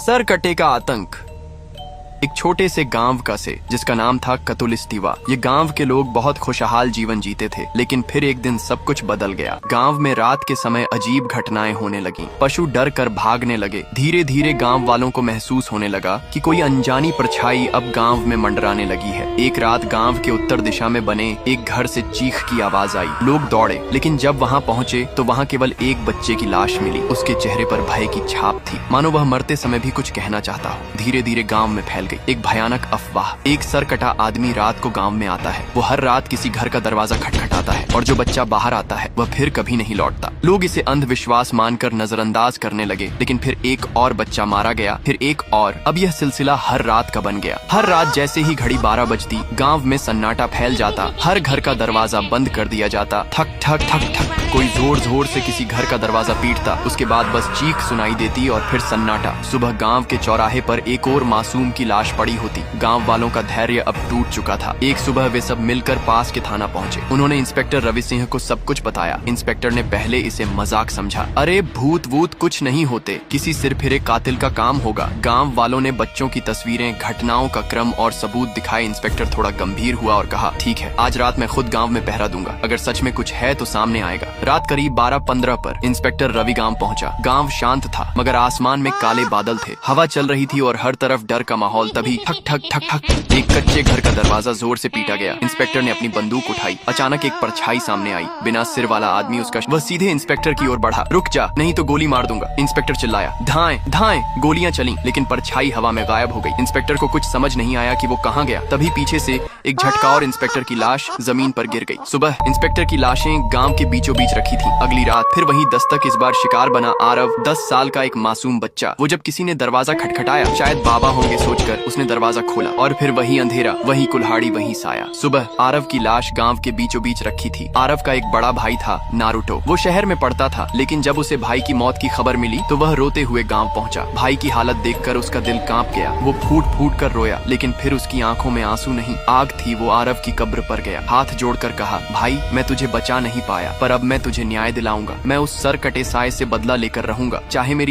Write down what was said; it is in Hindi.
सर कटे का आतंक। एक छोटे से गांव का से जिसका नाम था कतुलिस्तीवा। ये गांव के लोग बहुत खुशहाल जीवन जीते थे, लेकिन फिर एक दिन सब कुछ बदल गया। गांव में रात के समय अजीब घटनाएं होने लगी। पशु डर कर भागने लगे। धीरे धीरे गांव वालों को महसूस होने लगा कि कोई अनजानी परछाई अब गांव में मंडराने लगी है। एक रात गांव के उत्तर दिशा में बने एक घर से चीख की आवाज आई। लोग दौड़े, लेकिन जब वहां पहुंचे तो वहां केवल एक बच्चे की लाश मिली। उसके चेहरे पर भय की छाप थी, मानो वह मरते समय भी कुछ कहना चाहता हो। धीरे धीरे गांव में फैल गई एक भयानक अफवाह। एक सरकटा आदमी रात को गांव में आता है। वो हर रात किसी घर का दरवाजा खटखटाता है और जो बच्चा बाहर आता है वह फिर कभी नहीं लौटता। लोग इसे अंधविश्वास मानकर नजरअंदाज करने लगे, लेकिन फिर एक और बच्चा मारा गया, फिर एक और। अब यह सिलसिला हर रात का बन गया। हर रात जैसे ही घड़ी 12 बजती, गांव में सन्नाटा फैल जाता। हर घर का दरवाजा बंद कर दिया जाता। ठक ठक ठक ठक कोई जोर जोर से किसी घर का दरवाजा पीटता। उसके बाद बस चीख सुनाई देती और फिर सन्नाटा। सुबह गांव के चौराहे पर एक और मासूम की लाश पड़ी होती। गांव वालों का धैर्य अब टूट चुका था। एक सुबह वे सब मिलकर पास के थाना पहुंचे। उन्होंने इंस्पेक्टर रवि सिंह को सब कुछ बताया। इंस्पेक्टर ने पहले इसे मजाक समझा। अरे भूत वूत कुछ नहीं होते, किसी सिरफिरे कातिल का काम होगा। गांव वालों ने बच्चों की तस्वीरें, घटनाओं का क्रम और सबूत दिखाए। इंस्पेक्टर थोड़ा गंभीर हुआ और कहा, ठीक है, आज रात मैं खुद गांव में पहरा दूंगा। अगर सच में कुछ है तो सामने आएगा। रात करीब 12:15 पर इंस्पेक्टर रवि गांव पहुंचा। गांव शांत था, मगर आसमान में काले बादल थे। हवा चल रही थी और हर तरफ डर का माहौल। तभी ठक ठक ठक ठक एक कच्चे घर का दरवाजा जोर से पीटा गया। इंस्पेक्टर ने अपनी बंदूक उठाई। अचानक एक परछाई सामने आई। बिना सिर वाला आदमी वह सीधे इंस्पेक्टर की ओर बढ़ा। रुक जा, नहीं तो गोली मार दूंगा, इंस्पेक्टर चिल्लाया। धाएं धाएं गोलियां चली, लेकिन परछाई हवा में गायब हो गई। इंस्पेक्टर को कुछ समझ नहीं आया कि वो कहां गया। तभी पीछे से एक झटका और इंस्पेक्टर की लाश जमीन पर गिर गई। सुबह इंस्पेक्टर की लाशें गांव के बीचों बीच रखी थी। अगली रात फिर वही दस्तक। इस बार शिकार बना आरव, 10 साल का एक मासूम बच्चा। वो जब किसी ने दरवाजा खटखटाया, शायद बाबा होंगे सोचकर, उसने दरवाजा खोला और फिर वही अंधेरा, वही कुल्हाड़ी, वही साया। सुबह आरव की लाश गांव के बीचों बीच रखी थी। आरव का एक बड़ा भाई था, नारुतो। वो शहर में पढ़ता था, लेकिन जब उसे भाई की मौत की खबर मिली तो वह रोते हुए गांव पहुंचा। भाई की हालत देखकर उसका दिल कांप गया। वो फूट फूट कर रोया, लेकिन फिर उसकी आंखों में आंसू नहीं, आग थी। वो आरव की कब्र पर गया, हाथ जोड़कर कहा, भाई मैं तुझे बचा नहीं पाया, पर अब मैं तुझे न्याय दिलाऊंगा। मैं उस सर कटे साए से बदला लेकर रहूंगा, चाहे मेरी